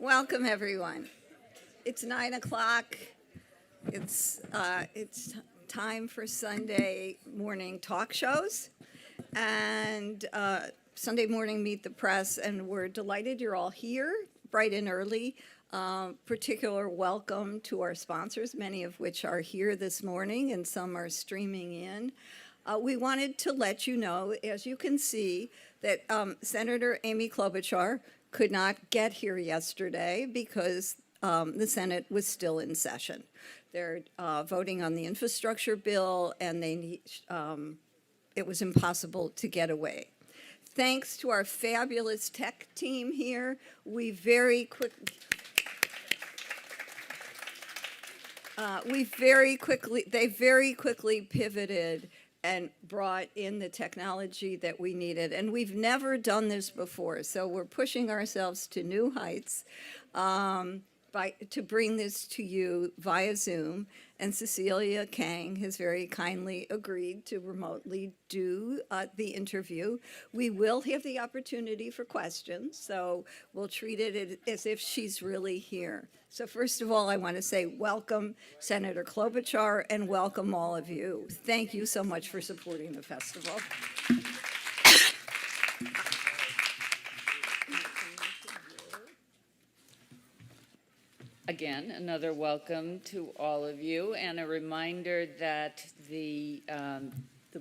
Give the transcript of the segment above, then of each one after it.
Welcome, everyone. It's 9 o'clock. It's time for Sunday morning talk shows and Sunday morning Meet the Press, and we're delighted you're all here bright and early. Particular welcome to our sponsors, many of which are here this morning and some are streaming in. We wanted to let you know, as you can see, that Senator Amy Klobuchar could not get here yesterday because the Senate was still in session. They're voting on the infrastructure bill, and it was impossible to get away. Thanks to our fabulous tech team here, they very quickly pivoted and brought in the technology that we needed. And we've never done this before, so we're pushing ourselves to new heights to bring this to you via Zoom. And Cecilia Kang has very kindly agreed to remotely do the interview. We will have the opportunity for questions, so we'll treat it as if she's really here. So first of all, I want to say welcome, Senator Klobuchar, and welcome all of you. Thank you so much for supporting the festival. Again, another welcome to all of you, and a reminder that the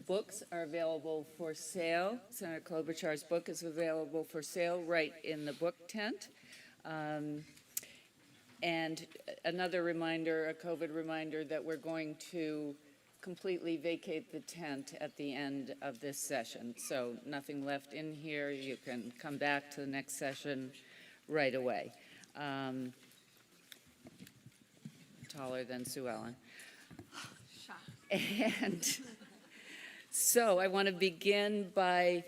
books are available for sale. Senator Klobuchar's book is available for sale right in the book tent. And another reminder, a COVID reminder, that we're going to completely vacate the tent at the end of this session. So nothing left in here. You can come back to the next session right away. Taller than Sue Ellen. And so I want to begin by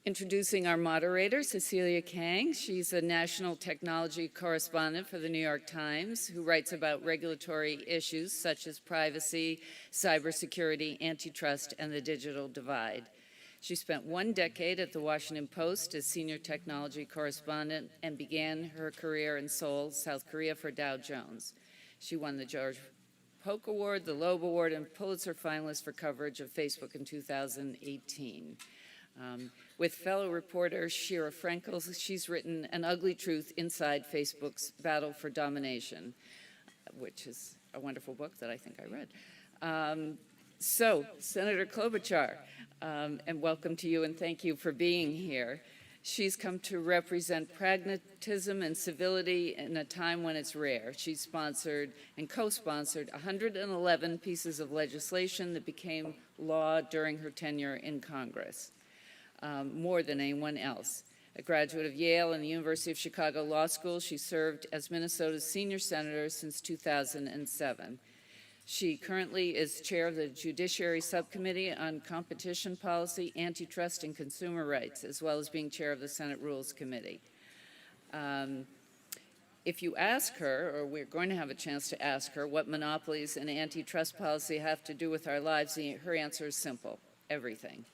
introducing our moderator, Cecilia Kang. She's a national technology correspondent for the New York Times who writes about regulatory issues such as privacy, cybersecurity, antitrust, and the digital divide. She spent 1 decade at the Washington Post as senior technology correspondent and began her career in Seoul, South Korea for Dow Jones. She won the George Polk Award, the Loeb Award, and Pulitzer finalist for coverage of Facebook in 2018. With fellow reporter Shira Frankel, she's written An Ugly Truth Inside Facebook's Battle for Domination, which is a wonderful book that I think I read. So, Senator Klobuchar, and welcome to you, and thank you for being here. She's come to represent pragmatism and civility in a time when it's rare. She's sponsored and co-sponsored 111 pieces of legislation that became law during her tenure in Congress, more than anyone else. A graduate of Yale and the University of Chicago Law School, she served as Minnesota's senior senator since 2007. She currently is chair of the Judiciary Subcommittee on Competition Policy, Antitrust, and Consumer Rights, as well as being chair of the Senate Rules Committee. If you ask her, or we're going to have a chance to ask her, what monopolies and antitrust policy have to do with our lives, her answer is simple: everything.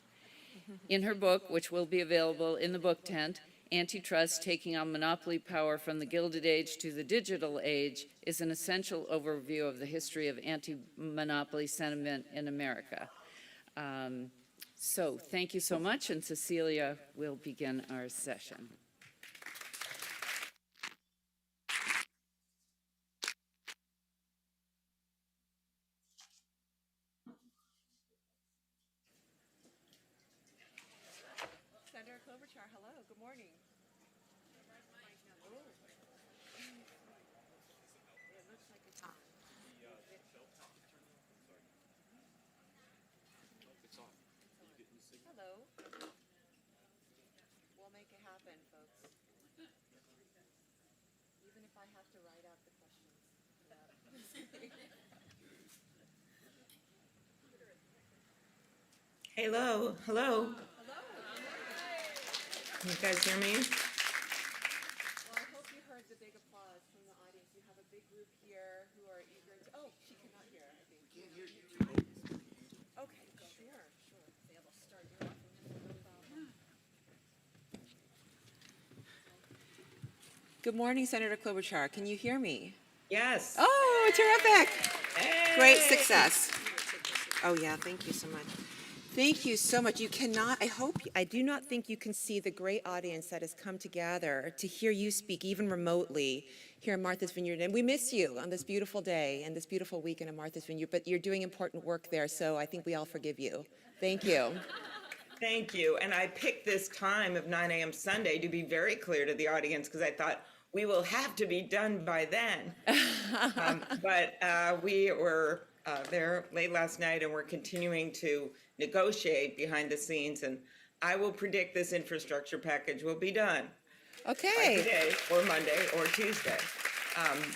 In her book, which will be available in the book tent, Antitrust, Taking on Monopoly Power from the Gilded Age to the Digital Age, is an essential overview of the history of anti-monopoly sentiment in America. So thank you so much, and Cecilia will begin our session. Senator Klobuchar, hello, good morning. Hello. We'll make it happen, folks. Even if I have to write out the questions. Hello, hello. Hello. Can you guys hear me? Well, I hope you heard the big applause from the audience. You have a big group here who are eager to. Oh, she cannot hear, I think. Can't hear you. Okay, sure. They will start you off with no problem. Good morning, Senator Klobuchar. Can you hear me? Yes. Oh, terrific. Hey. Great success. Oh, yeah, thank you so much. Thank you so much. You cannot, I do not think you can see the great audience that has come together to hear you speak, even remotely, here in Martha's Vineyard. And we miss you on this beautiful day and this beautiful weekend in Martha's Vineyard, but you're doing important work there, so I think we all forgive you. Thank you. Thank you. And I picked this time of 9 a.m. Sunday to be very clear to the audience because I thought we will have to be done by then. But we were there late last night and we're continuing to negotiate behind the scenes. And I will predict this infrastructure package will be done by Okay. today or Monday or Tuesday.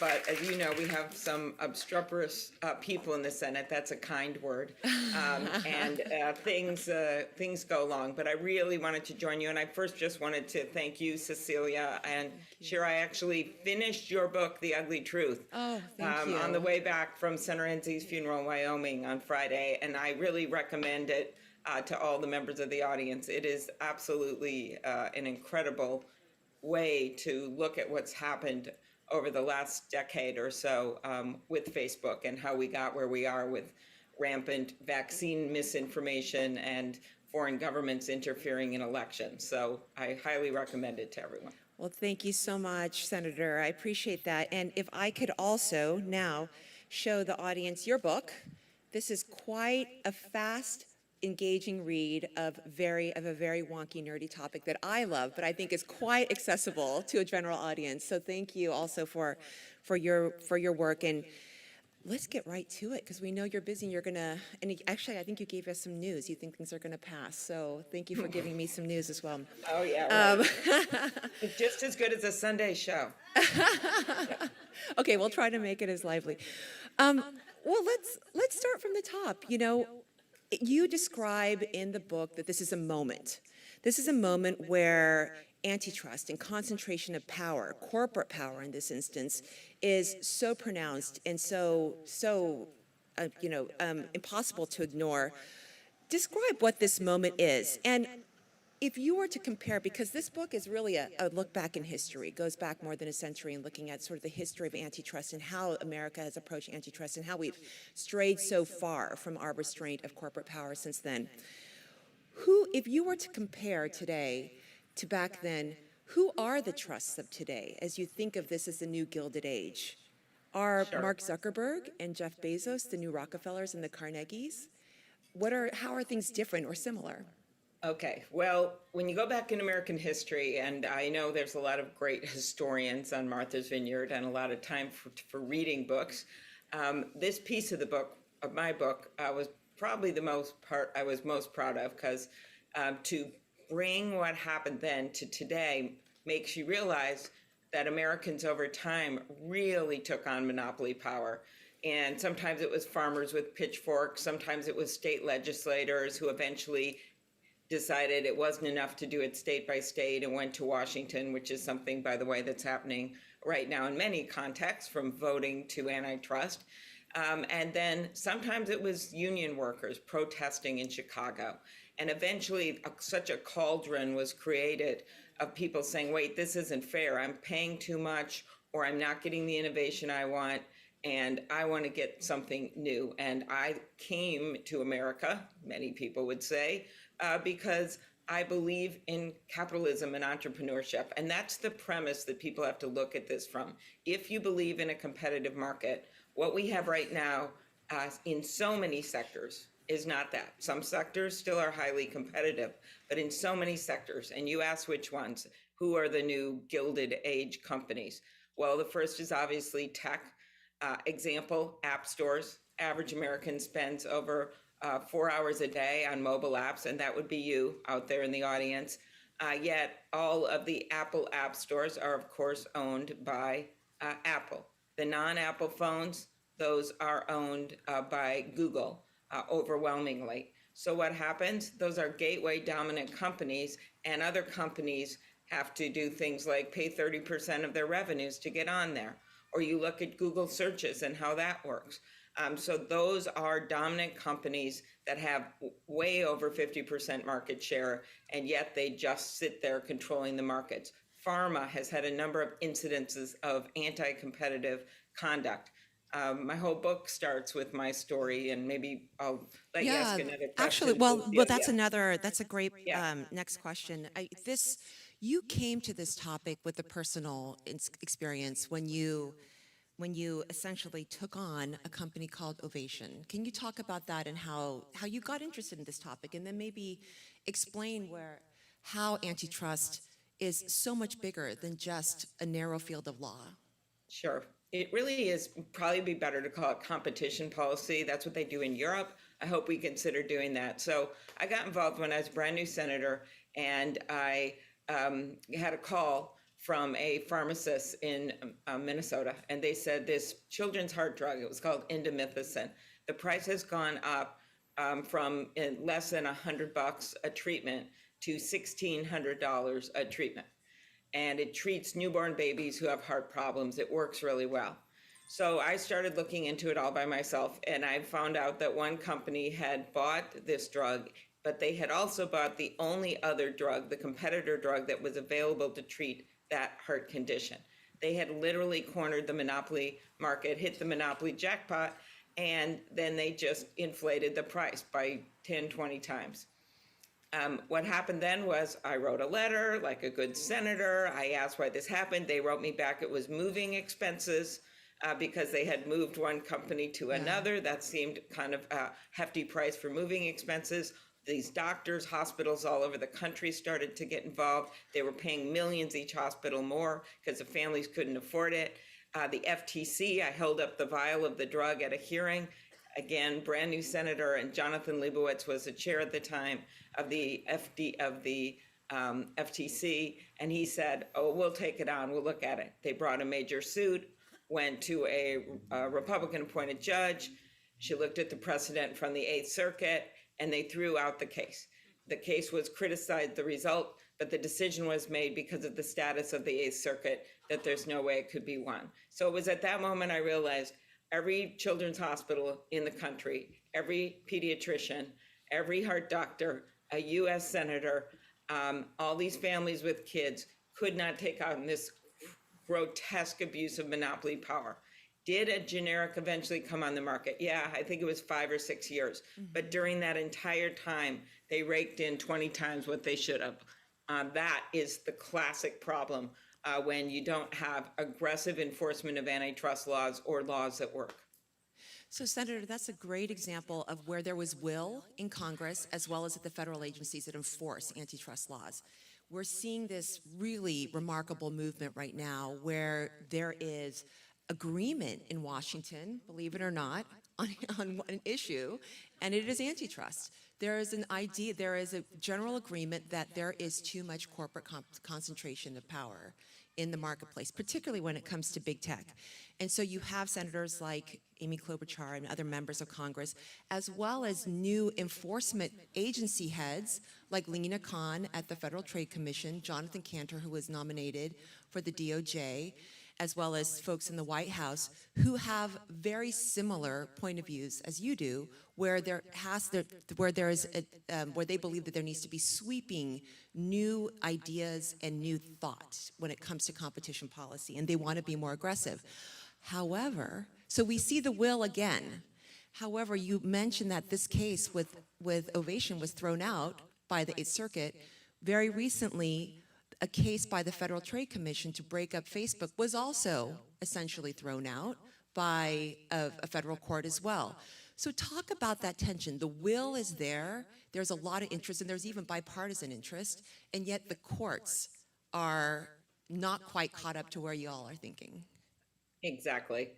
But as you know, we have some obstreperous people in the Senate. That's a kind word. And things go along. But I really wanted to join you. And I first just wanted to thank you, Cecilia. And Shira, I actually finished your book, The Ugly Truth, Oh, thank you. on the way back from Senator Enzi's funeral in Wyoming on Friday. And I really recommend it to all the members of the audience. It is absolutely an incredible way to look at what's happened over the last decade or so with Facebook and how we got where we are with rampant vaccine misinformation and foreign governments interfering in elections. So I highly recommend it to everyone. Well, thank you so much, Senator. I appreciate that. And if I could also now show the audience your book. This is quite a fast, engaging read of a very wonky, nerdy topic that I love, but I think is quite accessible to a general audience. So thank you also for your work. And let's get right to it because we know you're busy. Actually, I think you gave us some news. You think things are gonna pass. So thank you for giving me some news as well. Oh, yeah. Right. It's just as good as a Sunday show. Okay, we'll try to make it as lively. Well, let's start from the top. You know, you describe in the book that this is a moment. This is a moment where antitrust and concentration of power, corporate power in this instance, is so pronounced and so impossible to ignore. Describe what this moment is. And if you were to compare, because this book is really a look back in history, it goes back more than a century and looking at sort of the history of antitrust and how America has approached antitrust and how we've strayed so far from our restraint of corporate power since then. If you were to compare today to back then, who are the trusts of today as you think of this as the new Gilded Age? Are Mark Zuckerberg and Jeff Bezos the new Rockefellers and the Carnegies? How are things different or similar? Okay, well, when you go back in American history, and I know there's a lot of great historians on Martha's Vineyard and a lot of time for reading books, this piece of the book, of my book, was probably the part I was most proud of because to bring what happened then to today makes you realize that Americans over time really took on monopoly power. And sometimes it was farmers with pitchforks, sometimes it was state legislators who eventually decided it wasn't enough to do it state by state and went to Washington, which is something, by the way, that's happening right now in many contexts, from voting to antitrust. And then sometimes it was union workers protesting in Chicago. And eventually such a cauldron was created of people saying, wait, this isn't fair. I'm paying too much, or I'm not getting the innovation I want, and I want to get something new. And I came to America, many people would say, because I believe in capitalism and entrepreneurship. And that's the premise that people have to look at this from. If you believe in a competitive market, what we have right now in so many sectors is not that. Some sectors still are highly competitive, but in so many sectors, and you ask which ones, who are the new Gilded Age companies? Well, the first is obviously tech. Example, app stores. Average American spends over 4 hours a day on mobile apps, and that would be you out there in the audience. Yet all of the Apple app stores are, of course, owned by Apple. The non-Apple phones, those are owned by Google overwhelmingly. So what happens? Those are gateway dominant companies, and other companies have to do things like pay 30% of their revenues to get on there. Or you look at Google searches and how that works. So those are dominant companies that have way over 50% market share, and yet they just sit there controlling the markets. pharma has had a number of incidences of anti-competitive conduct. My whole book starts with my story, and maybe I'll let you ask another question. Actually, that's a great Yeah. next question. You came to this topic with a personal experience when you essentially took on a company called Ovation. Can you talk about that and how you got interested in this topic, and then maybe explain how antitrust is so much bigger than just a narrow field of law? Sure. It really is probably be better to call it competition policy. That's what they do in Europe. I hope we consider doing that. So I got involved when I was a brand new senator, and I had a call from a pharmacist in Minnesota, and they said this children's heart drug, it was called indomethacin. The price has gone up from less than $100 a treatment to $1,600 a treatment. And it treats newborn babies who have heart problems. It works really well. So I started looking into it all by myself, and I found out that one company had bought this drug, but they had also bought the only other drug, the competitor drug that was available to treat that heart condition. They had literally cornered the monopoly market, hit the monopoly jackpot, and then they just inflated the price by 10, 20 times. What happened then was I wrote a letter like a good senator. I asked why this happened. They wrote me back it was moving expenses because they had moved one company to another. That seemed kind of a hefty price for moving expenses. These doctors, hospitals all over the country started to get involved. They were paying millions each hospital more because the families couldn't afford it. The FTC, I held up the vial of the drug at a hearing. Again, brand new senator, and Jonathan Leibowitz was the chair at the time of the FTC, and he said, "Oh, we'll take it on. We'll look at it." They brought a major suit, went to a Republican-appointed judge. She looked at the precedent from the Eighth Circuit, and they threw out the case. The case was criticized, the result, but the decision was made because of the status of the Eighth Circuit that there's no way it could be won. So it was at that moment I realized every children's hospital in the country, every pediatrician, every heart doctor, a U.S. senator, all these families with kids could not take on this grotesque abuse of monopoly power. Did a generic eventually come on the market? Yeah, I think it was 5 or 6 years. But during that entire time, they raked in 20 times what they should have. That is the classic problem when you don't have aggressive enforcement of antitrust laws or laws that work. So, Senator, that's a great example of where there was will in Congress as well as at the federal agencies that enforce antitrust laws. We're seeing this really remarkable movement right now where there is agreement in Washington, believe it or not, on an issue, and it is antitrust. There is a general agreement that there is too much corporate concentration of power in the marketplace, particularly when it comes to big tech. And so you have senators like Amy Klobuchar and other members of Congress, as well as new enforcement agency heads like Lena Khan at the Federal Trade Commission, Jonathan Cantor, who was nominated for the DOJ, as well as folks in the White House who have very similar point of views as you do, where they believe that there needs to be sweeping new ideas and new thoughts when it comes to competition policy, and they want to be more aggressive. However, so we see the will again. However, you mentioned that this case with Ovation was thrown out by the Eighth Circuit. Very recently, a case by the Federal Trade Commission to break up Facebook was also essentially thrown out by a federal court as well. So talk about that tension. The will is there. There's a lot of interest, and there's even bipartisan interest, and yet the courts are not quite caught up to where you all are thinking. Exactly.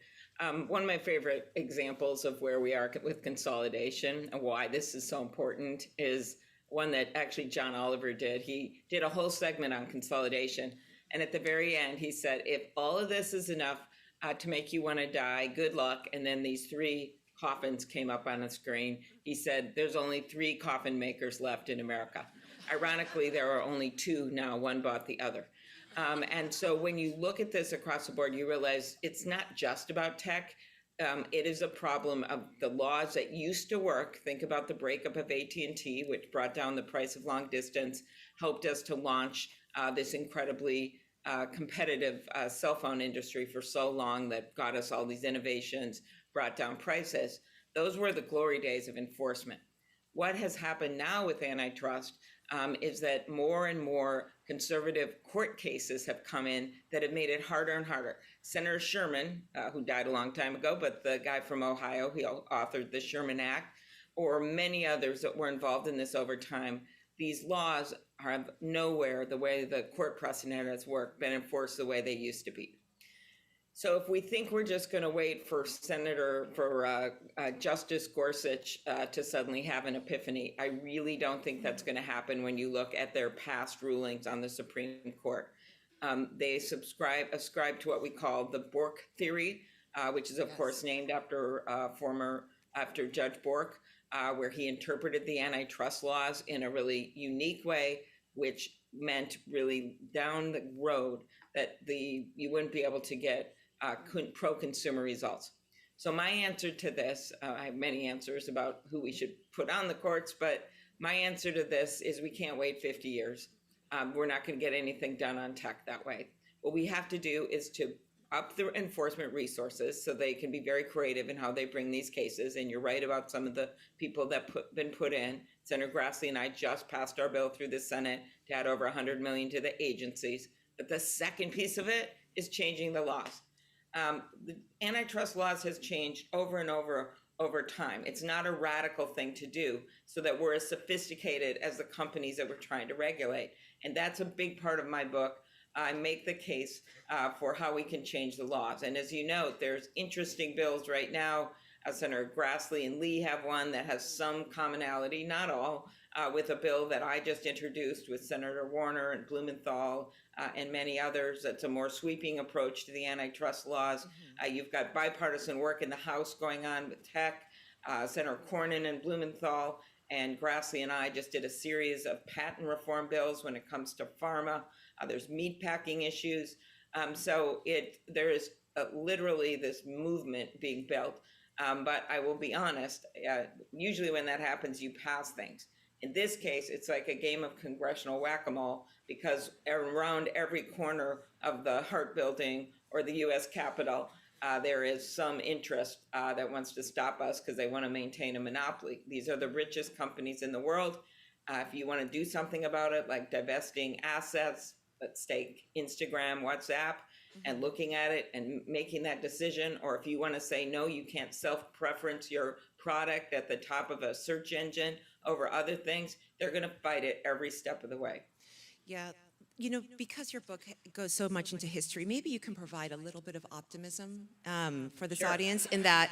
One of my favorite examples of where we are with consolidation and why this is so important is one that actually John Oliver did. He did a whole segment on consolidation. And at the very end, he said, if all of this is enough to make you want to die, good luck. And then these 3 coffins came up on the screen. He said, there's only 3 coffin makers left in America. Ironically, there are only 2 now. One bought the other. And so when you look at this across the board, you realize it's not just about tech. It is a problem of the laws that used to work. Think about the breakup of AT&T, which brought down the price of long distance, helped us to launch this incredibly competitive cell phone industry for so long that got us all these innovations, brought down prices. Those were the glory days of enforcement. What has happened now with antitrust is that more and more conservative court cases have come in that have made it harder and harder. Senator Sherman, who died a long time ago, but the guy from Ohio, he authored the Sherman Act, or many others that were involved in this over time, these laws have nowhere, the way the court precedent has worked, been enforced the way they used to be. So if we think we're just going to wait for Justice Gorsuch to suddenly have an epiphany, I really don't think that's going to happen when you look at their past rulings on the Supreme Court. They ascribe to what we call the Bork theory, which is of course named after after Judge Bork, where he interpreted the antitrust laws in a really unique way, which meant really down the road that you wouldn't be able to get pro-consumer results. So my answer to this, I have many answers about who we should put on the courts, but my answer to this is we can't wait 50 years. We're not going to get anything done on tech that way. What we have to do is to up the enforcement resources so they can be very creative in how they bring these cases. And you're right about some of the people that been put in. Senator Grassley and I just passed our bill through the Senate to add over $100 million to the agencies. But the second piece of it is changing the laws. The antitrust laws has changed over and over time. It's not a radical thing to do so that we're as sophisticated as the companies that we're trying to regulate. And that's a big part of my book. I make the case for how we can change the laws. And as you know, there's interesting bills right now. Senator Grassley and Lee have one that has some commonality, not all, with a bill that I just introduced with Senator Warner and Blumenthal and many others. That's a more sweeping approach to the antitrust laws. You've got bipartisan work in the House going on with tech. Senator Cornyn and Blumenthal and Grassley and I just did a series of patent reform bills when it comes to pharma. There's meatpacking issues. So there is literally this movement being built. But I will be honest, usually when that happens, you pass things. In this case, it's like a game of congressional whack-a-mole because around every corner of the Hart Building or the U.S. Capitol, there is some interest that wants to stop us because they want to maintain a monopoly. These are the richest companies in the world. If you want to do something about it, like divesting assets, let's take Instagram, WhatsApp, and looking at it and making that decision, or if you want to say, no, you can't self-preference your product at the top of a search engine over other things, they're going to fight it every step of the way. Yeah, because your book goes so much into history, maybe you can provide a little bit of optimism for this audience in that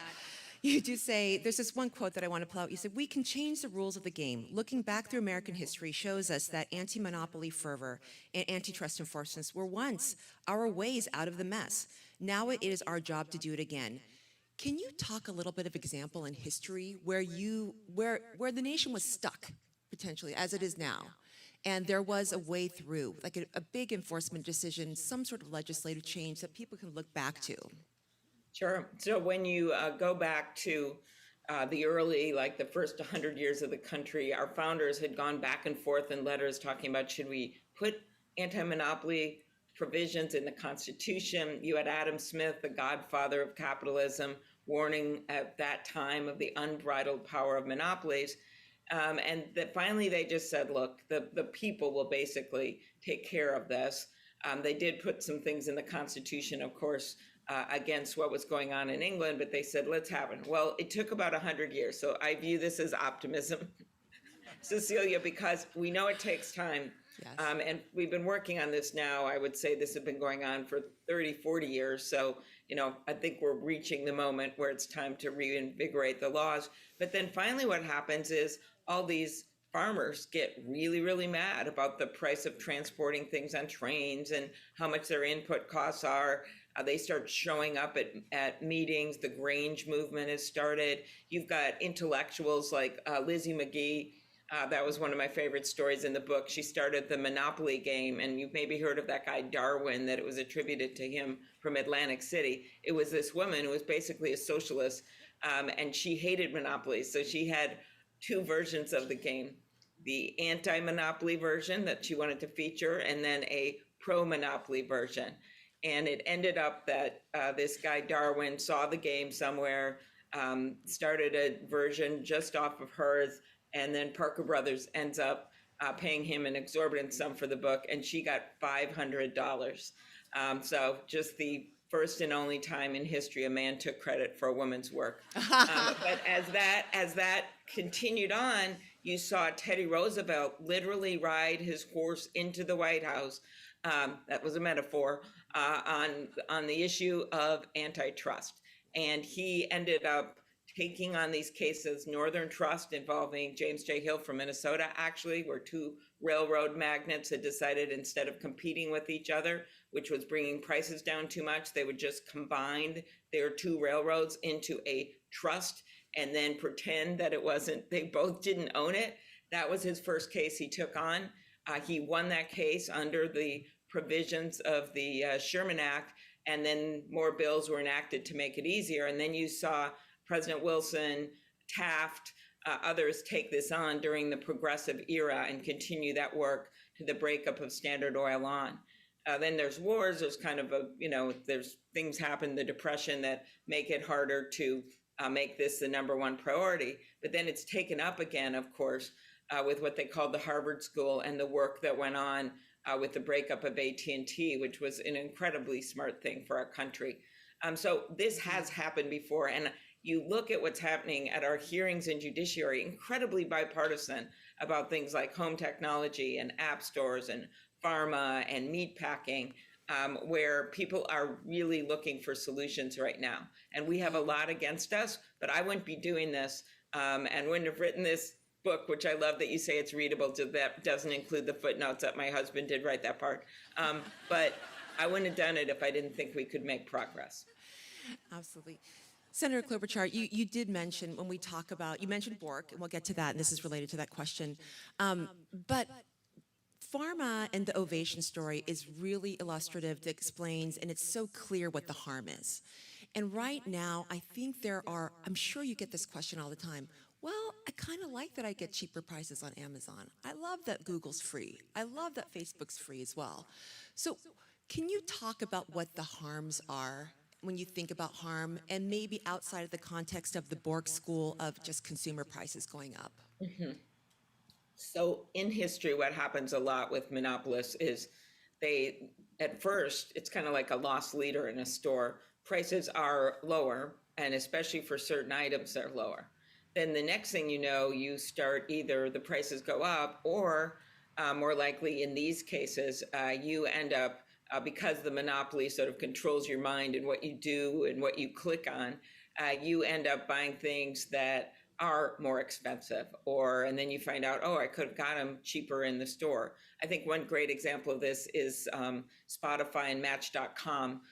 you do say, there's this one quote that I want to pull out. You said, we can change the rules of the game. Looking back through American history shows us that anti-monopoly fervor and antitrust enforcements were once our ways out of the mess. Now it is our job to do it again. Can you talk a little bit of example in history where the nation was stuck, potentially, as it is now, and there was a way through, like a big enforcement decision, some sort of legislative change that people can look back to? Sure. So when you go back to the early, like the first 100 years of the country, our founders had gone back and forth in letters talking about, should we put anti-monopoly provisions in the Constitution? You had Adam Smith, the godfather of capitalism, warning at that time of the unbridled power of monopolies. And that finally they just said, look, the people will basically take care of this. They did put some things in the Constitution, of course, against what was going on in England, but they said, let's have it. Well, it took about 100 years. So I view this as optimism, Cecilia, because we know it takes time. Yes. And we've been working on this now. I would say this has been going on for 30, 40 years. So, I think we're reaching the moment where it's time to reinvigorate the laws. But then finally what happens is all these farmers get really, really mad about the price of transporting things on trains and how much their input costs are. They start showing up at meetings. The Grange movement has started. You've got intellectuals like Lizzie McGee. That was one of my favorite stories in the book. She started the Monopoly game, and you've maybe heard of that guy Darwin, that it was attributed to him from Atlantic City. It was this woman who was basically a socialist, and she hated monopolies. So she had two versions of the game, the anti-monopoly version that she wanted to feature, and then a pro-monopoly version. And it ended up that this guy Darwin saw the game somewhere, started a version just off of hers, and then Parker Brothers ends up paying him an exorbitant sum for the book, and she got $500. So just the first and only time in history a man took credit for a woman's work. But as that continued on, you saw Teddy Roosevelt literally ride his horse into the White House. That was a metaphor on the issue of antitrust, and he ended up taking on these cases. Northern Trust, involving James J. Hill from Minnesota, actually, where two railroad magnates had decided, instead of competing with each other, which was bringing prices down too much, they would just combine their two railroads into a trust and then pretend that it wasn't, they both didn't own it. That was his first case he took on. He won that case under the provisions of the Sherman Act, and then more bills were enacted to make it easier. And then you saw President Wilson, Taft, others take this on during the progressive era and continue that work to the breakup of Standard Oil on. Then there's wars, there's kind of a, there's things happen, the Depression, that make it harder to make this the number one priority. But then it's taken up again, of course, with what they called the Harvard School and the work that went on with the breakup of AT&T, which was an incredibly smart thing for our country. So this has happened before. And you look at what's happening at our hearings in judiciary, incredibly bipartisan, about things like home technology and app stores and pharma and meat packing, where people are really looking for solutions right now. And we have a lot against us, but I wouldn't be doing this and wouldn't have written this book, which I love that you say it's readable. That doesn't include the footnotes that my husband did write that part. But I wouldn't have done it if I didn't think we could make progress. Absolutely. Senator Klobuchar, you did mention, when we talk about, you mentioned Bork, and we'll get to that, and this is related to that question. But pharma and the Ovation story is really illustrative. It explains, and it's so clear what the harm is. And right now, I think there are, I'm sure you get this question all the time, well, I kind of like that I get cheaper prices on Amazon. I love that Google's free. I love that Facebook's free as well. So can you talk about what the harms are when you think about harm, and maybe outside of the context of the Bork School of just consumer prices going up? Mm-hmm. So in history, what happens a lot with monopolists is they, at first, it's kind of like a lost leader in a store. Prices are lower, and especially for certain items, they're lower. Then the next thing you know, you start, either the prices go up, or more likely in these cases, you end up, because the monopoly sort of controls your mind and what you do and what you click on, you end up buying things that are more expensive, and then you find out, oh, I could have got them cheaper in the store. I think one great example of this is Spotify and Match.com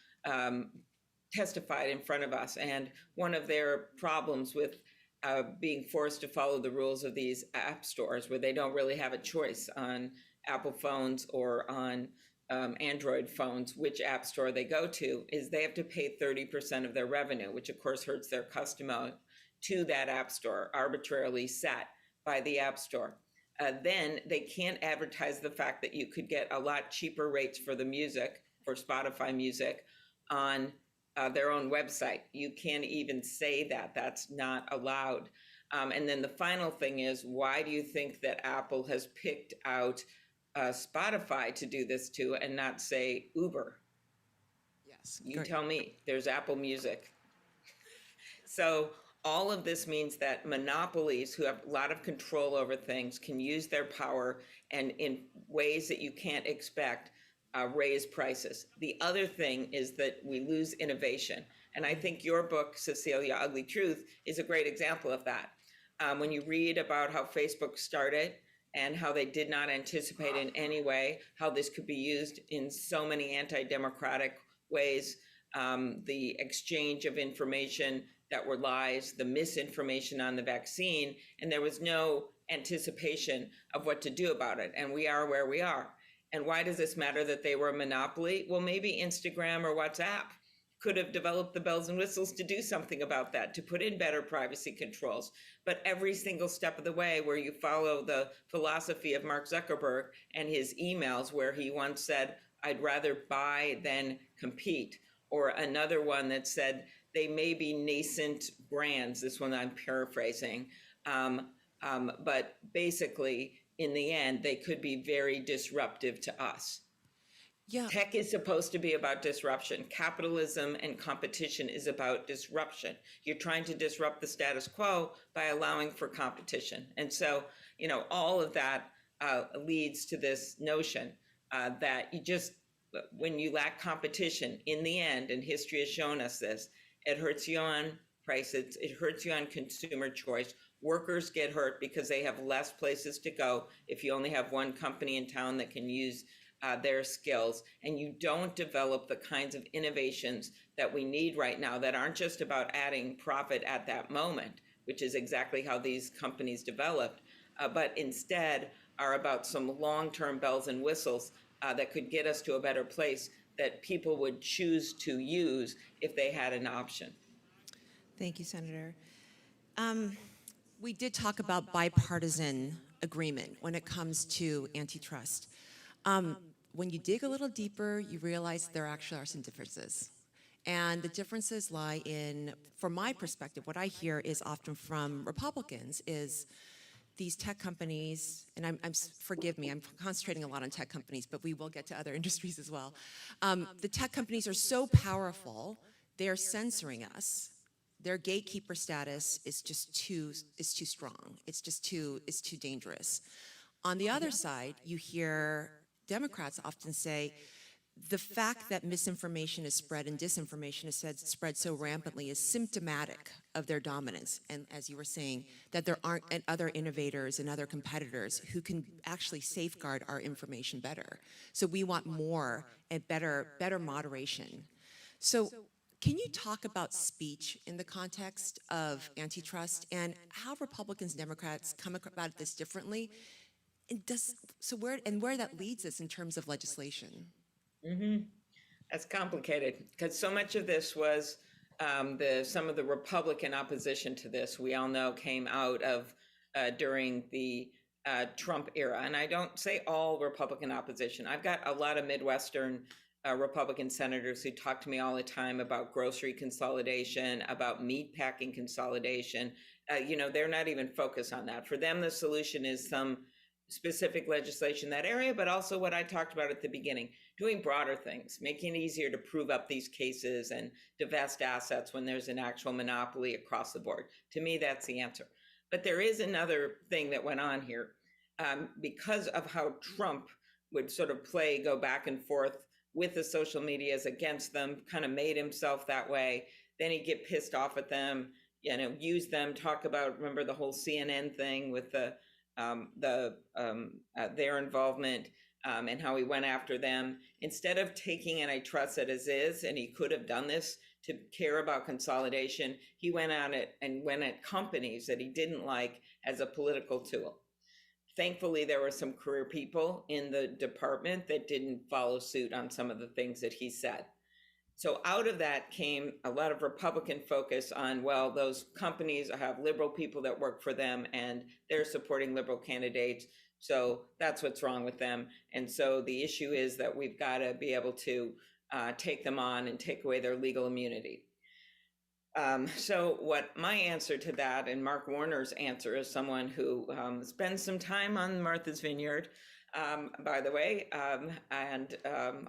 testified in front of us, and one of their problems with being forced to follow the rules of these app stores, where they don't really have a choice on Apple phones or on Android phones, which app store they go to, is they have to pay 30% of their revenue, which of course hurts their customer, to that app store, arbitrarily set by the app store. Then they can't advertise the fact that you could get a lot cheaper rates for the music, for Spotify music, on their own website. You can't even say that. That's not allowed. And then the final thing is, why do you think that Apple has picked out Spotify to do this to and not, say, Uber? Yes. You tell me. There's Apple Music. So all of this means that monopolies, who have a lot of control over things, can use their power and in ways that you can't expect, raise prices. The other thing is that we lose innovation. And I think your book, Cecilia, Ugly Truth, is a great example of that. When you read about how Facebook started and how they did not anticipate in any way how this could be used in so many anti-democratic ways, the exchange of information that were lies, the misinformation on the vaccine, and there was no anticipation of what to do about it. And we are where we are. And why does this matter that they were a monopoly? Well, maybe Instagram or WhatsApp could have developed the bells and whistles to do something about that, to put in better privacy controls. But every single step of the way, where you follow the philosophy of Mark Zuckerberg and his emails, where he once said, I'd rather buy than compete. Or another one that said they may be nascent brands. This one I'm paraphrasing. But basically, in the end, they could be very disruptive to us. Yeah. Tech is supposed to be about disruption. Capitalism and competition is about disruption. You're trying to disrupt the status quo by allowing for competition. And so, all of that leads to this notion that when you lack competition, in the end, and history has shown us this, it hurts you on prices, it hurts you on consumer choice. Workers get hurt because they have less places to go if you only have one company in town that can use their skills, and you don't develop the kinds of innovations that we need right now that aren't just about adding profit at that moment, which is exactly how these companies developed, but instead are about some long-term bells and whistles that could get us to a better place that people would choose to use if they had an option. Thank you, Senator. We did talk about bipartisan agreement when it comes to antitrust. When you dig a little deeper, you realize there actually are some differences. And the differences lie in, from my perspective, what I hear is often from Republicans is these tech companies, and forgive me, I'm concentrating a lot on tech companies, but we will get to other industries as well. The tech companies are so powerful, they are censoring us. Their gatekeeper status is just too strong. It's too dangerous. On the other side, you hear Democrats often say, the fact that misinformation is spread and disinformation is spread so rampantly is symptomatic of their dominance. And as you were saying, that there aren't other innovators and other competitors who can actually safeguard our information better. So we want more and better moderation. So can you talk about speech in the context of antitrust and how Republicans and Democrats come about this differently? And where that leads us in terms of legislation? That's complicated because so much of this was some of the Republican opposition to this. We all know came out of during the Trump era, and I don't say all Republican opposition. I've got a lot of Midwestern Republican senators who talk to me all the time about grocery consolidation, about meat packing consolidation. They're not even focused on that. For them, the solution is some specific legislation in that area, but also what I talked about at the beginning, doing broader things, making it easier to prove up these cases and divest assets when there's an actual monopoly across the board. To me, that's the answer. But there is another thing that went on here. Because of how Trump would sort of go back and forth with the social medias against them, kind of made himself that way. Then he'd get pissed off at them, use them, talk about, remember the whole CNN thing with their involvement and how he went after them. Instead of taking antitrust as is, and he could have done this to care about consolidation, he went at it and went at companies that he didn't like as a political tool. Thankfully, there were some career people in the department that didn't follow suit on some of the things that he said. So out of that came a lot of Republican focus on, well, those companies have liberal people that work for them and they're supporting liberal candidates. So that's what's wrong with them. And so the issue is that we've got to be able to take them on and take away their legal immunity. So what my answer to that, and Mark Warner's answer as someone who spends some time on Martha's Vineyard, by the way, and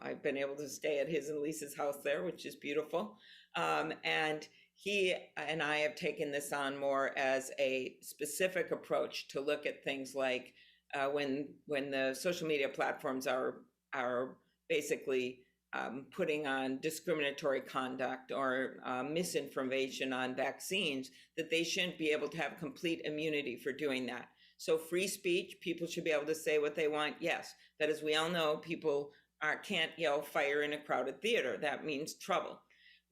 I've been able to stay at his and Lisa's house there, which is beautiful. And he and I have taken this on more as a specific approach to look at things like when the social media platforms are basically putting on discriminatory conduct or misinformation on vaccines, that they shouldn't be able to have complete immunity for doing that. So free speech, people should be able to say what they want, yes. But as we all know, people can't yell fire in a crowded theater. That means trouble.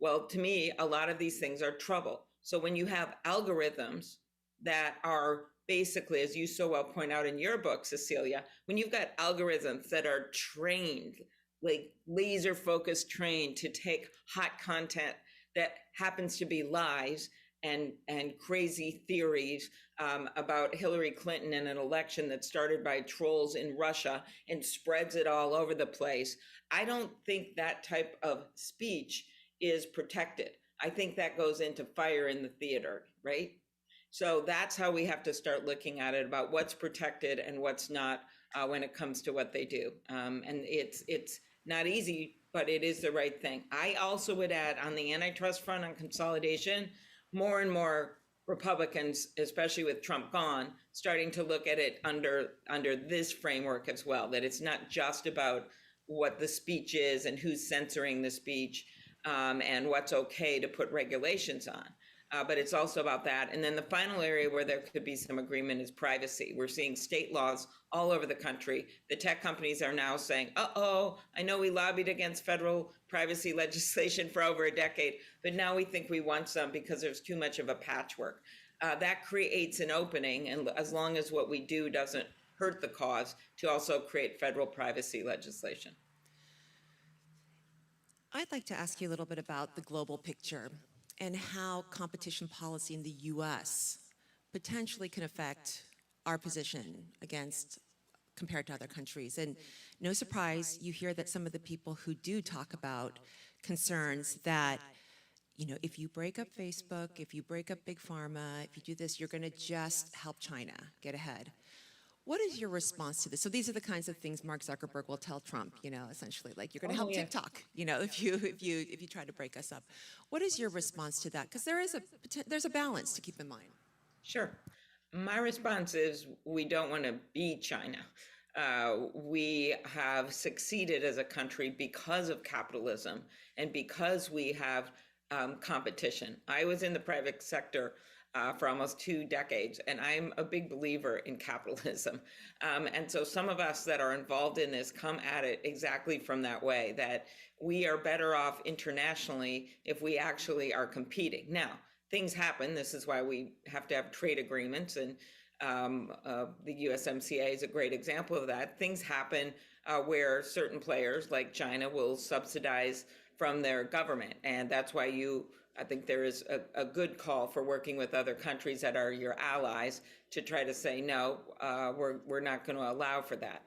Well, to me, a lot of these things are trouble. So when you have algorithms that are basically, as you so well point out in your book, Cecilia, when you've got algorithms that are trained, like laser focused trained to take hot content that happens to be lies and crazy theories about Hillary Clinton in an election that started by trolls in Russia and spreads it all over the place. I don't think that type of speech is protected. I think that goes into fire in the theater, right? So that's how we have to start looking at it, about what's protected and what's not when it comes to what they do. And it's not easy, but it is the right thing. I also would add, on the antitrust front on consolidation, more and more Republicans, especially with Trump gone, starting to look at it under this framework as well, that it's not just about what the speech is and who's censoring the speech and what's okay to put regulations on. But it's also about that. And then the final area where there could be some agreement is privacy. We're seeing state laws all over the country. The tech companies are now saying, uh-oh, I know we lobbied against federal privacy legislation for over a decade, but now we think we want some because there's too much of a patchwork. That creates an opening, and as long as what we do doesn't hurt the cause, to also create federal privacy legislation. I'd like to ask you a little bit about the global picture and how competition policy in the U.S. potentially can affect our position compared to other countries. And no surprise, you hear that some of the people who do talk about concerns that, you know, if you break up Facebook, if you break up Big Pharma, if you do this, you're going to just help China get ahead. What is your response to this? So these are the kinds of things Mark Zuckerberg will tell Trump, you know, essentially, like, you're going to help TikTok, you know, if you try to break us up. What is your response to that? Because there's a balance to keep in mind. Sure. My response is, we don't want to be China. We have succeeded as a country because of capitalism and because we have competition. I was in the private sector for almost 2 decades, and I'm a big believer in capitalism. And so some of us that are involved in this come at it exactly from that way, that we are better off internationally if we actually are competing. Now, things happen. This is why we have to have trade agreements, and the USMCA is a great example of that. Things happen where certain players like China will subsidize from their government, and that's why I think there is a good call for working with other countries that are your allies to try to say, no, we're not going to allow for that.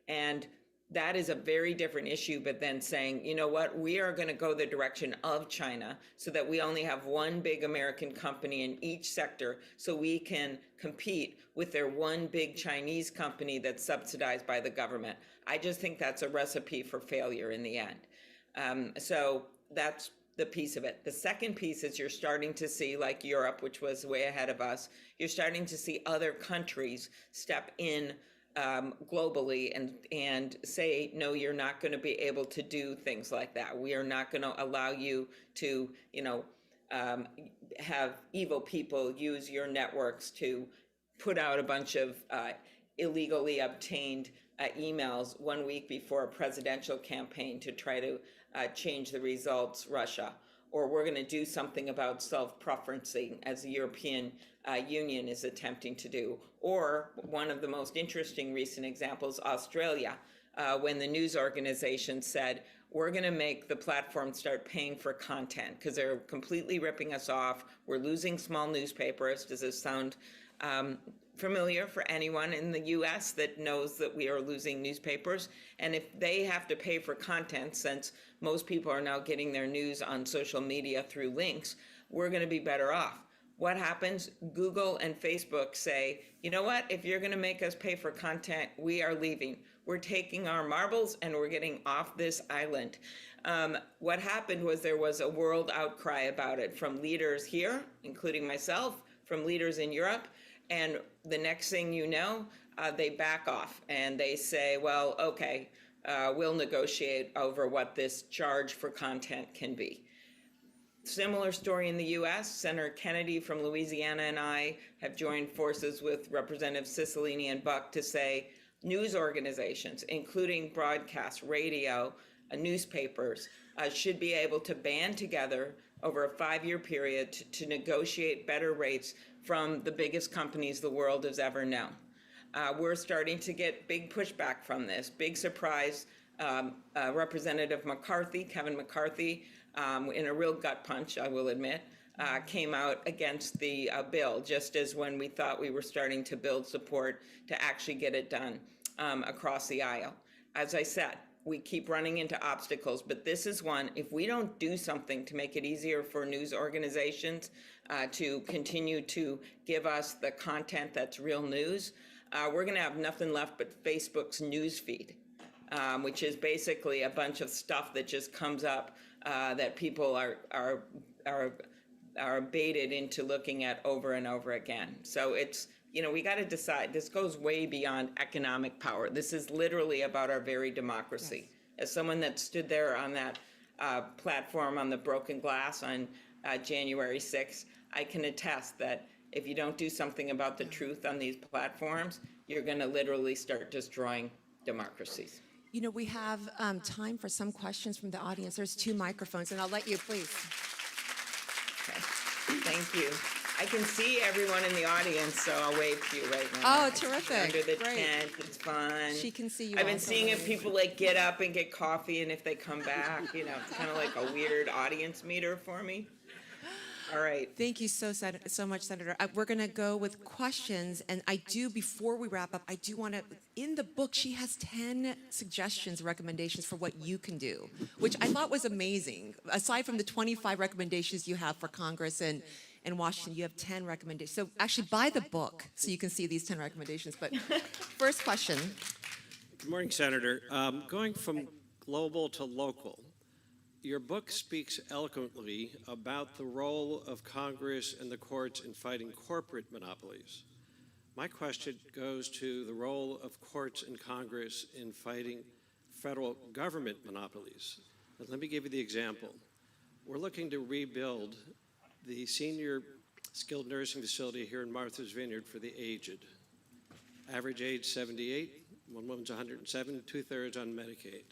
And that is a very different issue, but then saying, you know what, we are going to go the direction of China so that we only have one big American company in each sector so we can compete with their one big Chinese company that's subsidized by the government. I just think that's a recipe for failure in the end. So that's the piece of it. The second piece is you're starting to see, like Europe, which was way ahead of us, you're starting to see other countries step in globally and say, no, you're not going to be able to do things like that. We are not going to allow you to, have evil people use your networks to put out a bunch of illegally obtained emails 1 week before a presidential campaign to try to change the results, Russia. Or we're going to do something about self-preferencing, as the European Union is attempting to do. Or one of the most interesting recent examples, Australia, when the news organization said, we're going to make the platform start paying for content because they're completely ripping us off. We're losing small newspapers. Does this sound familiar for anyone in the US that knows that we are losing newspapers? And if they have to pay for content, since most people are now getting their news on social media through links, we're going to be better off. What happens? Google and Facebook say, you know what? If you're going to make us pay for content, we are leaving. We're taking our marbles and we're getting off this island. What happened was there was a world outcry about it from leaders here, including myself, from leaders in Europe. And the next thing you know, they back off and they say, well, okay, we'll negotiate over what this charge for content can be. Similar story in the US. Senator Kennedy from Louisiana and I have joined forces with Representative Cicilline and Buck to say news organizations, including broadcast, radio, newspapers, should be able to band together over a 5-year period to negotiate better rates from the biggest companies the world has ever known. We're starting to get big pushback from this. Big surprise, Representative McCarthy, Kevin McCarthy, in a real gut punch, I will admit, came out against the bill, just as when we thought we were starting to build support to actually get it done across the aisle. As I said, we keep running into obstacles, but this is one, if we don't do something to make it easier for news organizations to continue to give us the content that's real news, we're going to have nothing left but Facebook's news feed, which is basically a bunch of stuff that just comes up that people are baited into looking at over and over again. So it's, we got to decide. This goes way beyond economic power. This is literally about our very democracy. Yes. As someone that stood there on that platform on the broken glass on January 6th, I can attest that if you don't do something about the truth on these platforms, you're going to literally start destroying democracies. We have time for some questions from the audience. There's 2 microphones, and I'll let you, please. Okay. Thank you. I can see everyone in the audience, so I'll wave to you right now. Oh, terrific. Under the Great. tent, it's fun. She can see you I've been also. seeing if people get up and get coffee, and if they come back, it's kind of like a weird audience meter for me. All right. Thank you so much, Senator. We're going to go with questions, and before we wrap up, I do want to, in the book, she has 10 suggestions, recommendations for what you can do, which I thought was amazing. Aside from the 25 recommendations you have for Congress and Washington, you have 10 recommendations. So actually buy the book so you can see these 10 recommendations. But first question. Good morning, Senator. Going from global to local, your book speaks eloquently about the role of Congress and the courts in fighting corporate monopolies. My question goes to the role of courts and Congress in fighting federal government monopolies. And let me give you the example. We're looking to rebuild the senior skilled nursing facility here in Martha's Vineyard for the aged. Average age 78, one woman's 107, 2/3 on Medicaid.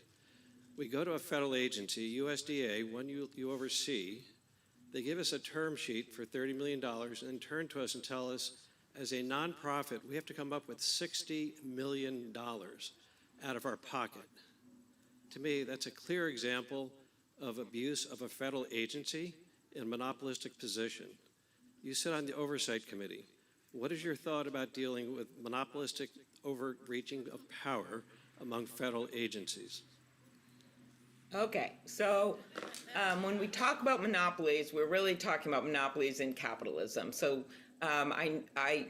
We go to a federal agency, USDA, one you oversee. They give us a term sheet for $30 million and then turn to us and tell us, as a nonprofit, we have to come up with $60 million out of our pocket. To me, that's a clear example of abuse of a federal agency in a monopolistic position. You sit on the Oversight Committee. What is your thought about dealing with monopolistic overreaching of power among federal agencies? Okay, so when we talk about monopolies, we're really talking about monopolies in capitalism. So I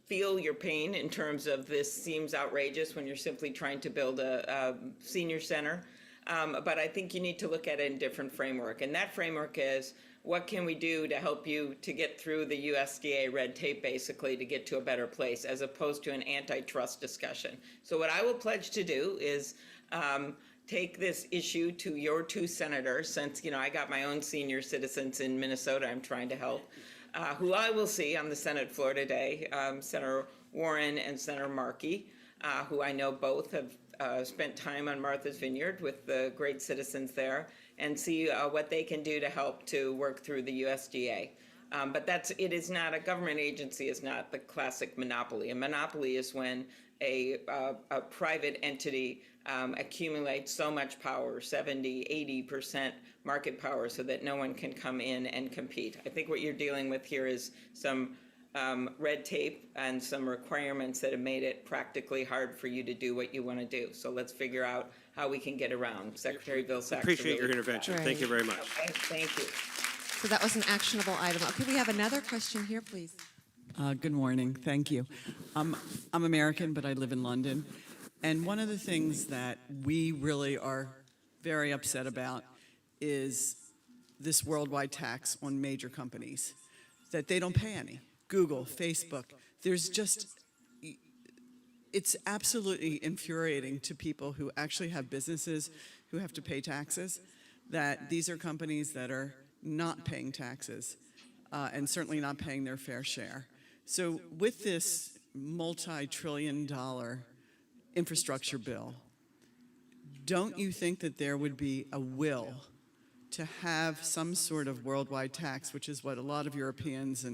feel your pain in terms of this seems outrageous when you're simply trying to build a senior center. But I think you need to look at it in a different framework. And that framework is, what can we do to help you to get through the USDA red tape, basically, to get to a better place, as opposed to an antitrust discussion. So what I will pledge to do is take this issue to your 2 senators, since, I got my own senior citizens in Minnesota I'm trying to help, who I will see on the Senate floor today, Senator Warren and Senator Markey, who I know both have spent time on Martha's Vineyard with the great citizens there, and see what they can do to help to work through the USDA. But it is not, a government agency is not the classic monopoly. A monopoly is when a private entity accumulates so much power, 70, 80% market power, so that no one can come in and compete. I think what you're dealing with here is some red tape and some requirements that have made it practically hard for you to do what you want to do. So let's figure out how we can get around. Secretary Vilsack. Appreciate your intervention. Right. Thank you very much. Okay, thank you. So that was an actionable item. Okay, we have another question here, please. Good morning. Thank you. I'm American, but I live in London. And one of the things that we really are very upset about is this worldwide tax on major companies, that they don't pay any. Google, Facebook, it's absolutely infuriating to people who actually have businesses who have to pay taxes, that these are companies that are not paying taxes and certainly not paying their fair share. So with this multi-trillion-dollar infrastructure bill, don't you think that there would be a will to have some sort of worldwide tax, which is what a lot of Europeans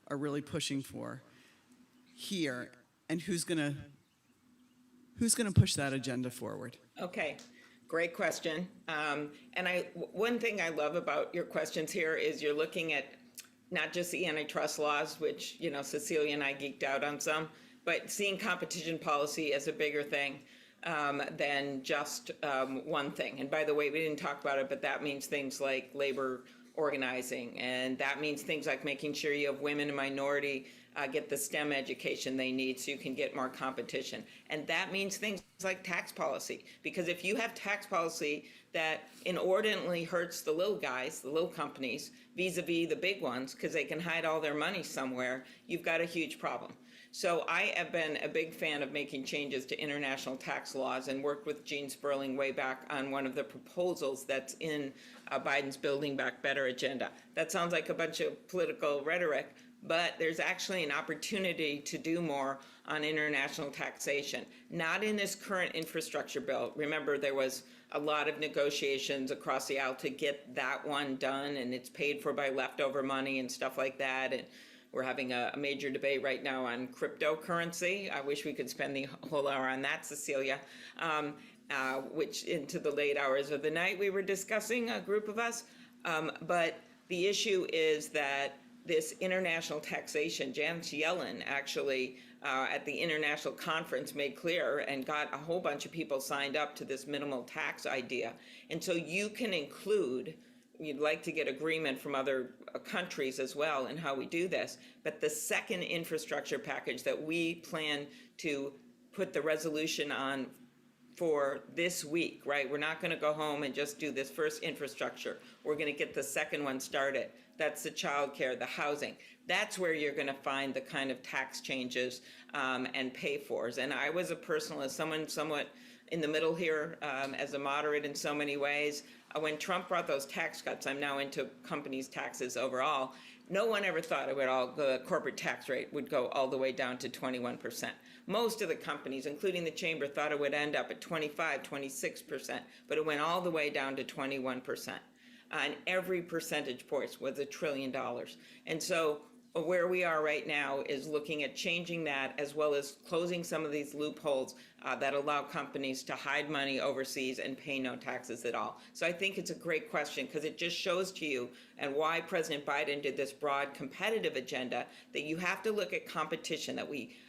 are really pushing for here, and who's going to push that agenda forward? Okay, great question. And one thing I love about your questions here is you're looking at not just the antitrust laws, which, you know, Cecilia and I geeked out on some, but seeing competition policy as a bigger thing than just one thing. And by the way, we didn't talk about it, but that means things like labor organizing, and that means things like making sure you have women and minority get the STEM education they need so you can get more competition. And that means things like tax policy, because if you have tax policy that inordinately hurts the little guys, the little companies, vis-a-vis the big ones, because they can hide all their money somewhere, you've got a huge problem. So I have been a big fan of making changes to international tax laws and worked with Gene Sperling way back on one of the proposals that's in Biden's Building Back Better agenda. That sounds like a bunch of political rhetoric, but there's actually an opportunity to do more on international taxation. Not in this current infrastructure bill. Remember, there was a lot of negotiations across the aisle to get that one done, and it's paid for by leftover money and stuff like that. And we're having a major debate right now on cryptocurrency. I wish we could spend the whole hour on that, Cecilia, which into the late hours of the night we were discussing, a group of us. But the issue is that this international taxation, Janet Yellen actually at the international conference made clear and got a whole bunch of people signed up to this minimal tax idea. And so you can include, you'd like to get agreement from other countries as well in how we do this, but the second infrastructure package that we plan to put the resolution on for this week, right? We're not going to go home and just do this first infrastructure. We're going to get the second one started. That's the child care, the housing. That's where you're going to find the kind of tax changes and pay-fors. And I was a personalist, someone somewhat in the middle here as a moderate in so many ways. When Trump brought those tax cuts, I'm now into companies' taxes overall, no one ever thought the corporate tax rate would go all the way down to 21%. Most of the companies, including the chamber, thought it would end up at 25, 26%, but it went all the way down to 21%. And every percentage point was $1 trillion. And so where we are right now is looking at changing that, as well as closing some of these loopholes that allow companies to hide money overseas and pay no taxes at all. So I think it's a great question, because it just shows to you and why President Biden did this broad competitive agenda, that you have to look at competition that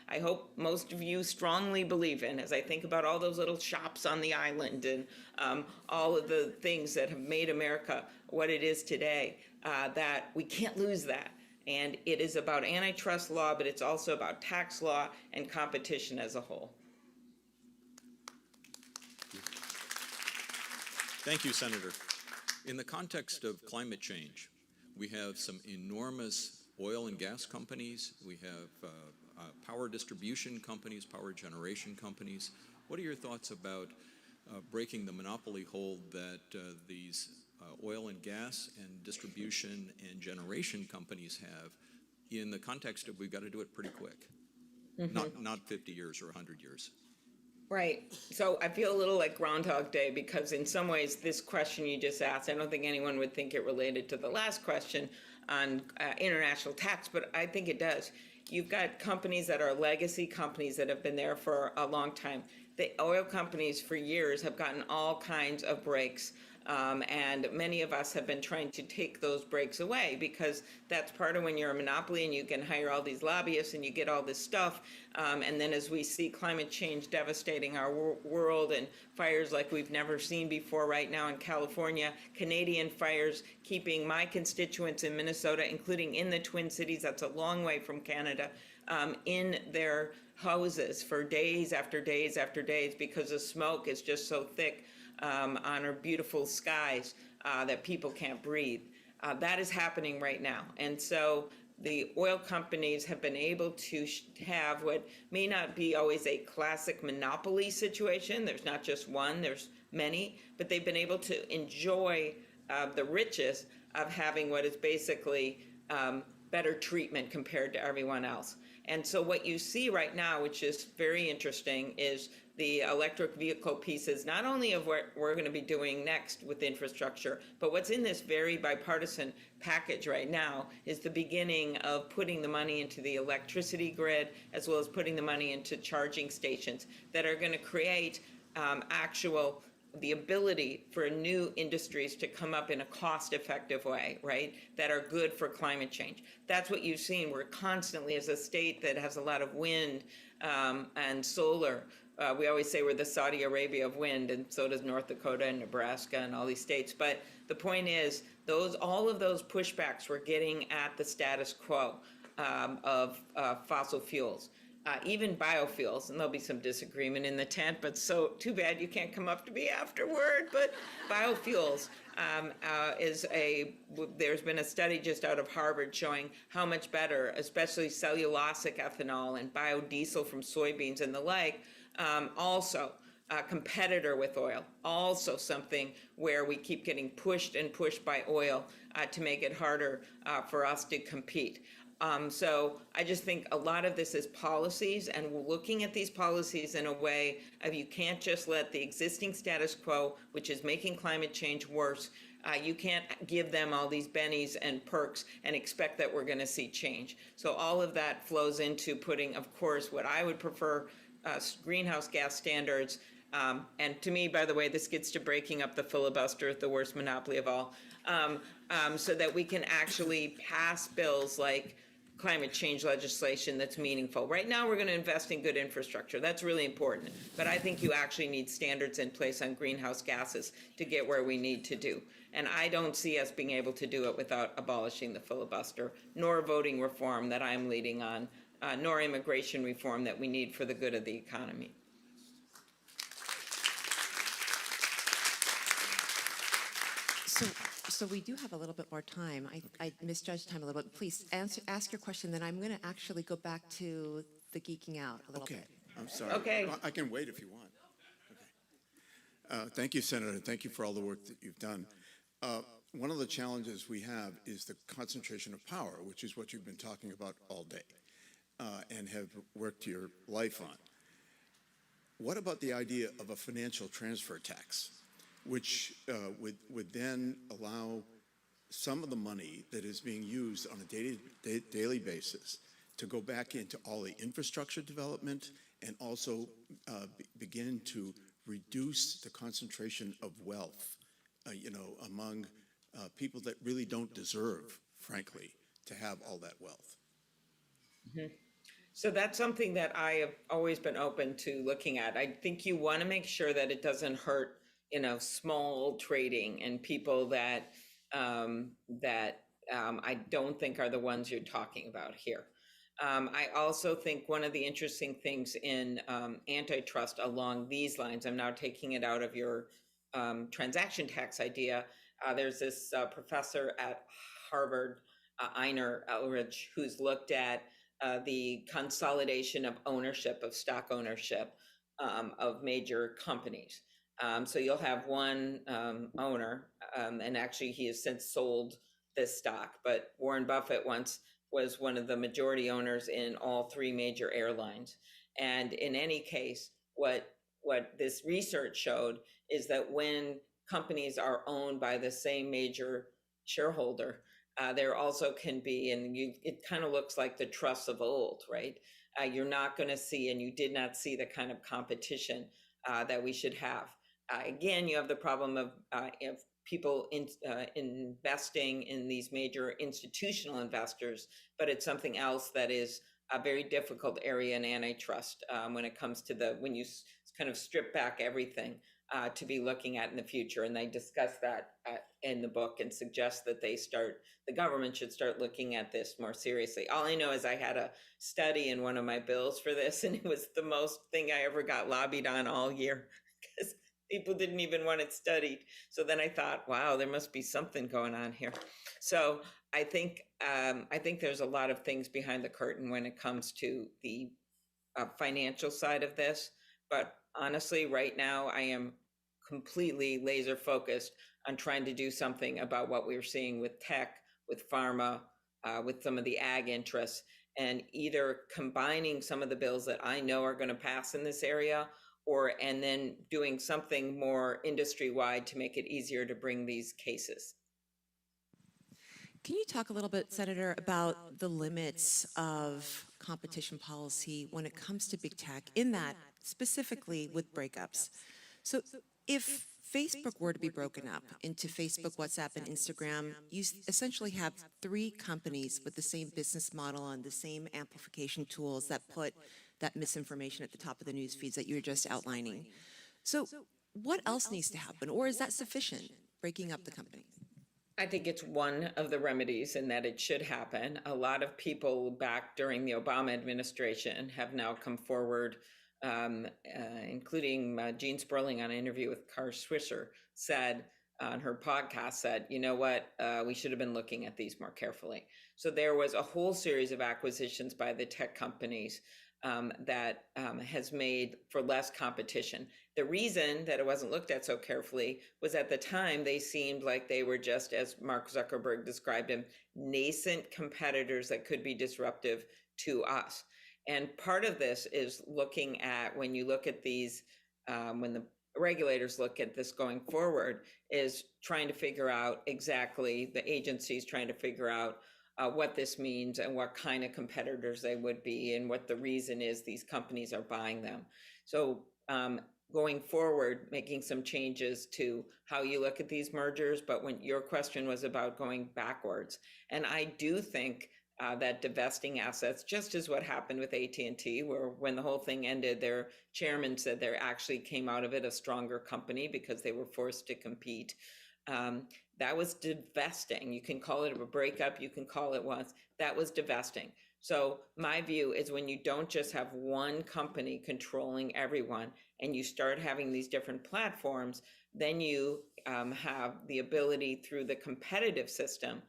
I hope most of you strongly believe in, as I think about all those little shops on the island and all of the things that have made America what it is today, that we can't lose that. And it is about antitrust law, but it's also about tax law and competition as a whole. Thank you, Senator. In the context of climate change, we have some enormous oil and gas companies. We have power distribution companies, power generation companies. What are your thoughts about breaking the monopoly hold that these oil and gas and distribution and generation companies have, in the context of we've got to do it pretty quick, not 50 years or 100 years? Right. So I feel a little like Groundhog Day, because in some ways this question you just asked, I don't think anyone would think it related to the last question on international tax, but I think it does. You've got companies that are legacy companies that have been there for a long time. The oil companies for years have gotten all kinds of breaks. And many of us have been trying to take those breaks away, because that's part of when you're a monopoly and you can hire all these lobbyists and you get all this stuff. And then as we see climate change devastating our world and fires like we've never seen before right now in California, Canadian fires keeping my constituents in Minnesota, including in the Twin Cities, that's a long way from Canada, in their houses for days after days after days, because the smoke is just so thick on our beautiful skies that people can't breathe. That is happening right now. And so the oil companies have been able to have what may not be always a classic monopoly situation. There's not just one, there's many, but they've been able to enjoy the riches of having what is basically better treatment compared to everyone else. And so what you see right now, which is very interesting, is the electric vehicle pieces, not only of what we're going to be doing next with infrastructure, but what's in this very bipartisan package right now is the beginning of putting the money into the electricity grid, as well as putting the money into charging stations that are going to create actual the ability for new industries to come up in a cost-effective way, right, that are good for climate change. That's what you've seen. We're constantly, as a state that has a lot of wind and solar, we always say we're the Saudi Arabia of wind, and so does North Dakota and Nebraska and all these states. But the point is, all of those pushbacks were getting at the status quo of fossil fuels. Even biofuels, and there'll be some disagreement in the tent, but so too bad you can't come up to me afterward. But biofuels there's been a study just out of Harvard showing how much better, especially cellulosic ethanol and biodiesel from soybeans and the like, also a competitor with oil, also something where we keep getting pushed and pushed by oil to make it harder for us to compete. So I just think a lot of this is policies, and we're looking at these policies in a way of you can't just let the existing status quo, which is making climate change worse, you can't give them all these bennies and perks and expect that we're going to see change. So all of that flows into putting, of course, what I would prefer, greenhouse gas standards. And to me, by the way, this gets to breaking up the filibuster, the worst monopoly of all, so that we can actually pass bills like climate change legislation that's meaningful. Right now, we're going to invest in good infrastructure. That's really important. But I think you actually need standards in place on greenhouse gases to get where we need to do. And I don't see us being able to do it without abolishing the filibuster, nor voting reform that I'm leading on, nor immigration reform that we need for the good of the economy. So we do have a little bit more time. I misjudged time a little bit. Please ask your question, then I'm going to actually go back to the geeking out a little bit. I'm sorry. Okay. Well, I can wait if you want. Okay. Thank you, Senator. Thank you for all the work that you've done. One of the challenges we have is the concentration of power, which is what you've been talking about all day and have worked your life on. What about the idea of a financial transfer tax, which would then allow some of the money that is being used on a daily basis to go back into all the infrastructure development and also begin to reduce the concentration of wealth, among people that really don't deserve, frankly, to have all that wealth? Mm-hmm. So that's something that I have always been open to looking at. I think you want to make sure that it doesn't hurt, small trading and people that I don't think are the ones you're talking about here. I also think one of the interesting things in antitrust along these lines, I'm now taking it out of your transaction tax idea. There's this professor at Harvard, Einar Elrich, who's looked at the consolidation of ownership, of stock ownership of major companies. So you'll have one owner, and actually he has since sold this stock, but Warren Buffett once was one of the majority owners in all three major airlines. And in any case, what this research showed is that when companies are owned by the same major shareholder, there also can be, and it kind of looks like the trusts of old, right? You're not going to see, and you did not see the kind of competition that we should have. Again, you have the problem of people investing in these major institutional investors, but it's something else that is a very difficult area in antitrust when it comes to when you kind of strip back everything to be looking at in the future. And they discuss that in the book and suggest that the government should start looking at this more seriously. All I know is I had a study in one of my bills for this, and it was the most thing I ever got lobbied on all year because people didn't even want it studied. So then I thought, wow, there must be something going on here. So I think there's a lot of things behind the curtain when it comes to the financial side of this. But honestly, right now, I am completely laser focused on trying to do something about what we're seeing with tech, with pharma, with some of the ag interests, and either combining some of the bills that I know are going to pass in this area, and then doing something more industry-wide to make it easier to bring these cases. Can you talk a little bit, Senator, about the limits of competition policy when it comes to big tech, in that specifically with breakups? So if, Facebook were to be broken up into Facebook, WhatsApp, and Instagram, you essentially have three companies with the same business model and the same amplification tools that put that misinformation at the top of the news feeds that you were just outlining. So what else needs to happen, or is that sufficient, breaking up the company? I think it's one of the remedies and that it should happen. A lot of people back during the Obama administration have now come forward, including Jean Sperling on an interview with Carr Swisher said on her podcast said, you know what, we should have been looking at these more carefully. So there was a whole series of acquisitions by the tech companies that has made for less competition. The reason that it wasn't looked at so carefully was at the time they seemed like they were just, as Mark Zuckerberg described them, nascent competitors that could be disruptive to us. And part of this is looking at, when you look at these, when the regulators look at this going forward, is trying to figure out exactly, the agencies trying to figure out what this means and what kind of competitors they would be and what the reason is these companies are buying them. So going forward, making some changes to how you look at these mergers, but when your question was about going backwards, and I do think that divesting assets, just as what happened with AT&T, where when the whole thing ended, their chairman said they actually came out of it a stronger company because they were forced to compete. That was divesting. You can call it a breakup, you can call it once. That was divesting. So my view is when you don't just have one company controlling everyone and you start having these different platforms, then you have the ability through the competitive system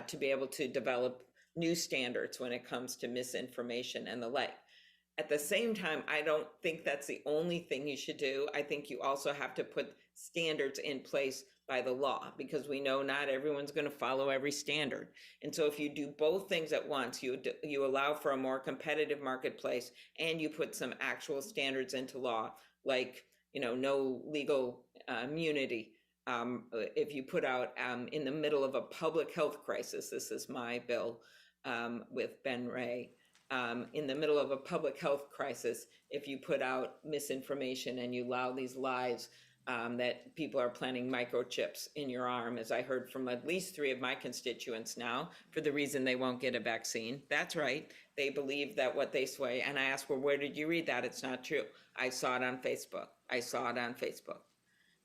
to be able to develop new standards when it comes to misinformation and the like. At the same time, I don't think that's the only thing you should do. I think you also have to put standards in place by the law, because we know not everyone's going to follow every standard. And so if you do both things at once, you allow for a more competitive marketplace and you put some actual standards into law, like, you know, no legal immunity. If you put out in the middle of a public health crisis, this is my bill with Ben Ray, in the middle of a public health crisis, if you put out misinformation and you allow these lies that people are planting microchips in your arm, as I heard from at least 3 of my constituents now, for the reason they won't get a vaccine. That's right. They believe that what they sway. And I asked, well, where did you read that? It's not true. I saw it on Facebook.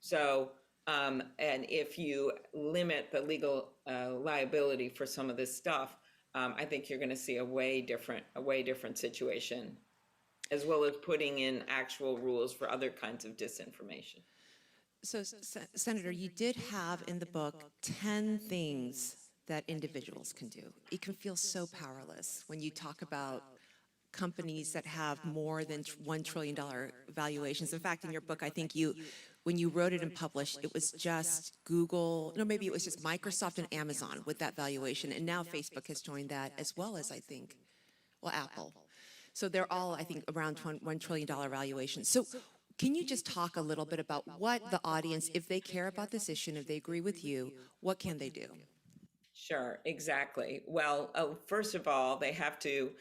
So, and if you limit the legal liability for some of this stuff, I think you're going to see a way different situation, as well as putting in actual rules for other kinds of disinformation. So, Senator, you did have in the book 10 things that individuals can do. It can feel so powerless when you talk about companies that have more than $1 trillion valuations. In fact, in your book, I think when you wrote it and published, it was just Google, no, maybe it was just Microsoft and Amazon with that valuation. And now Facebook has joined that, as well as, I think, well, Apple. So they're all, I think, around $1 trillion valuations. So can you just talk a little bit about what the audience, if they care about this issue and if they agree with you, what can they do? Sure, exactly. Well, first of all, they have to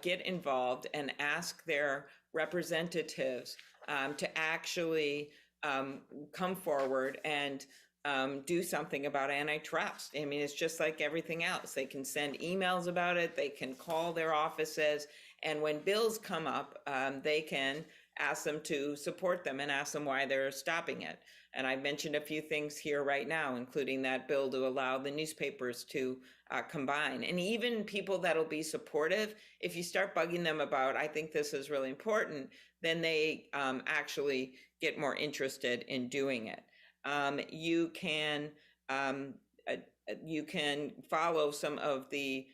get involved and ask their representatives to actually come forward and do something about antitrust. I mean, it's just like everything else. They can send emails about it, they can call their offices, and when bills come up, they can ask them to support them and ask them why they're stopping it. And I mentioned a few things here right now, including that bill to allow the newspapers to combine. And even people that'll be supportive, if you start bugging them about, I think this is really important, then they actually get more interested in doing it. You can follow some of the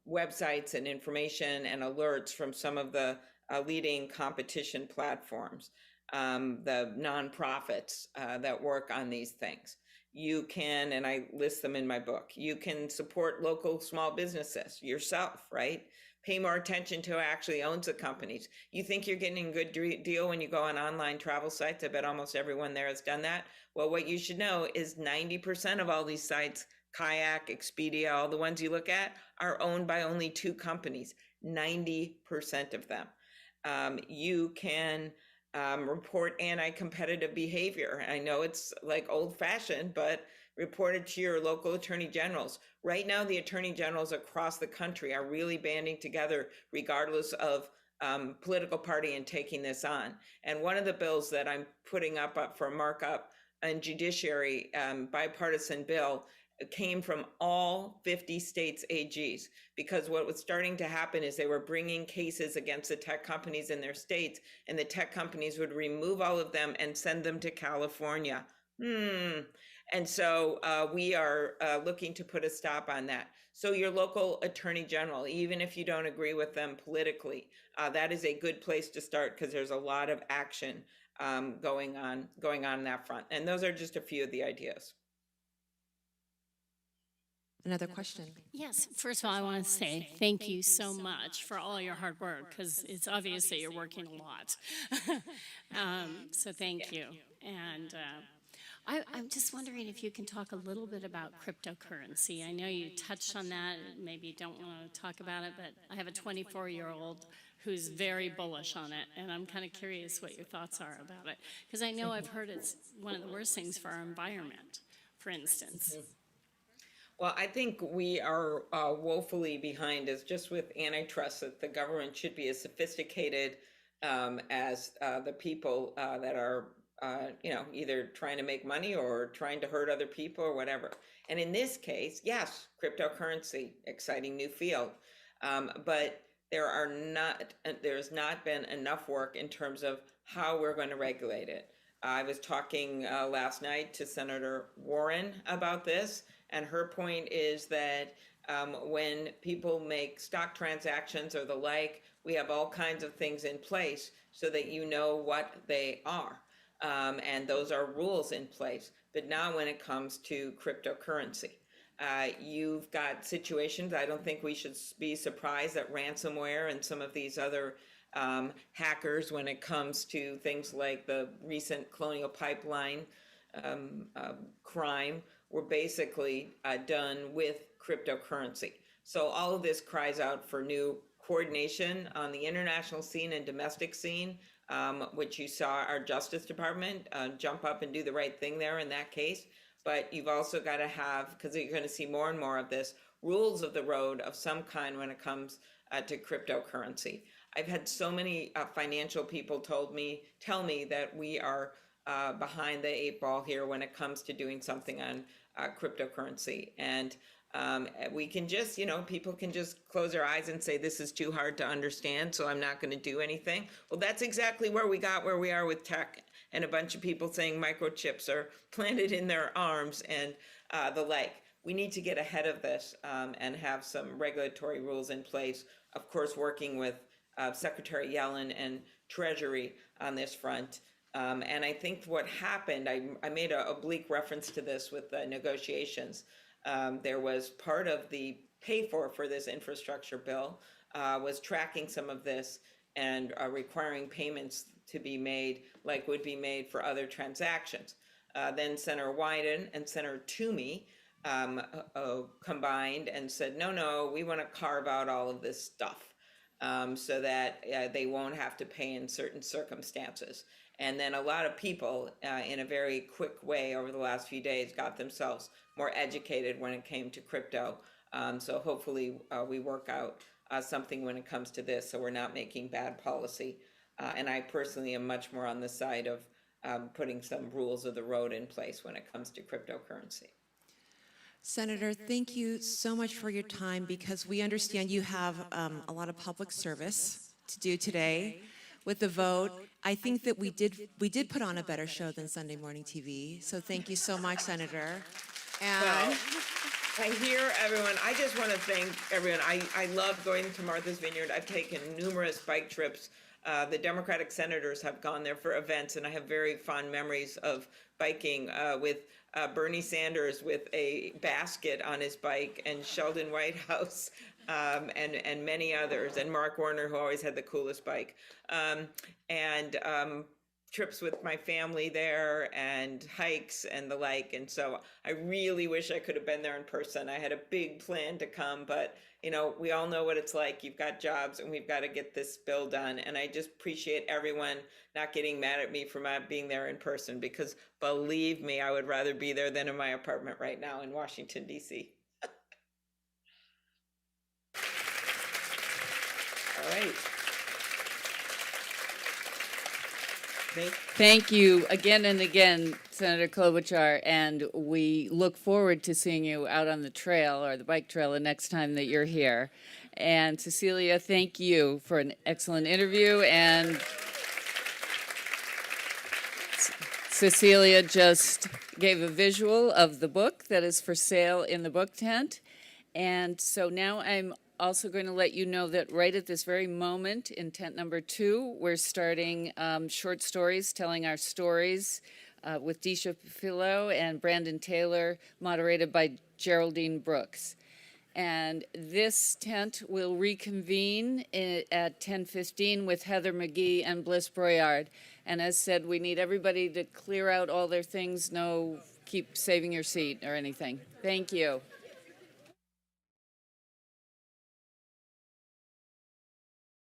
websites and information and alerts from some of the leading competition platforms, the nonprofits that work on these things. You can, and I list them in my book, you can support local small businesses yourself, right? Pay more attention to who actually owns the companies. You think you're getting a good deal when you go on online travel sites. I bet almost everyone there has done that. Well, what you should know is 90% of all these sites, Kayak, Expedia, all the ones you look at, are owned by only 2 companies, 90% of them. You can report anti-competitive behavior. I know it's like old-fashioned, but report it to your local attorney generals. Right now, the attorney generals across the country are really banding together, regardless of political party, and taking this on. And one of the bills that I'm putting up for markup in judiciary, bipartisan bill, came from all 50 states AGs, because what was starting to happen is they were bringing cases against the tech companies in their states, and the tech companies would remove all of them and send them to California. And so we are looking to put a stop on that. So your local attorney general, even if you don't agree with them politically, that is a good place to start, because there's a lot of action going on that front. And those are just a few of the ideas. Another question. Yes, first of all, I want to say thank you so much for all your hard work, because it's obvious that you're working a lot. So thank you. And I'm just wondering if you can talk a little bit about cryptocurrency. I know you touched on that, maybe you don't want to talk about it, but I have a 24-year-old who's very bullish on it, and I'm kind of curious what your thoughts are about it, because I know I've heard it's one of the worst things for our environment, for instance. Well, I think we are woefully behind, as just with antitrust, that the government should be as sophisticated as the people that are, either trying to make money or trying to hurt other people or whatever. And in this case, yes, cryptocurrency, exciting new field, but there's not been enough work in terms of how we're going to regulate it. I was talking last night to Senator Warren about this, and her point is that when people make stock transactions or the like, we have all kinds of things in place so that you know what they are. And those are rules in place. But now when it comes to cryptocurrency, you've got situations, I don't think we should be surprised that ransomware and some of these other hackers, when it comes to things like the recent Colonial Pipeline crime, were basically done with cryptocurrency. So all of this cries out for new coordination on the international scene and domestic scene, which you saw our Justice Department jump up and do the right thing there in that case. But you've also got to have, because you're going to see more and more of this, rules of the road of some kind when it comes to cryptocurrency. I've had so many financial people tell me that we are behind the 8 ball here when it comes to doing something on cryptocurrency. And we can just, people can just close their eyes and say, this is too hard to understand, so I'm not going to do anything. Well, that's exactly where we are with tech, and a bunch of people saying microchips are planted in their arms and the like. We need to get ahead of this and have some regulatory rules in place, of course, working with Secretary Yellen and Treasury on this front. And I think what happened, I made a oblique reference to this with the negotiations. There was part of the pay for this infrastructure bill was tracking some of this and requiring payments to be made like would be made for other transactions. Then Senator Wyden and Senator Toomey combined and said, no, we want to carve out all of this stuff so that they won't have to pay in certain circumstances. And then a lot of people in a very quick way over the last few days got themselves more educated when it came to crypto. So hopefully we work out something when it comes to this, so we're not making bad policy. And I personally am much more on the side of putting some rules of the road in place when it comes to cryptocurrency. Senator, thank you so much for your time, because we understand you have a lot of public service to do today with the vote. I think that we did put on a better show than Sunday morning TV. So thank you so much, Senator. And well, I hear everyone. I just want to thank everyone. I love going to Martha's Vineyard. I've taken numerous bike trips. The Democratic senators have gone there for events, and I have very fond memories of biking with Bernie Sanders with a basket on his bike, and Sheldon Whitehouse, and many others, and Mark Warner, who always had the coolest bike. trips with my family there and hikes and the like. And so I really wish I could have been there in person. I had a big plan to come, but you know, we all know what it's like. You've got jobs and we've got to get this bill done. And I just appreciate everyone not getting mad at me for not being there in person, because believe me, I would rather be there than in my apartment right now in Washington, D.C. All right. Thank you again and again, Senator Klobuchar, and we look forward to seeing you out on the trail or the bike trail the next time that you're here. And Cecilia, thank you for an excellent interview. And Cecilia just gave a visual of the book that is for sale in the book tent. And so now I'm also going to let you know that right at this very moment in tent number 2, we're starting short stories, telling our stories with Disha Philo and Brandon Taylor, moderated by Geraldine Brooks. And this tent will reconvene at 10:15 with Heather McGee and Bliss Broyard. And as said, we need everybody to clear out all their things. No, keep saving your seat or anything. Thank you.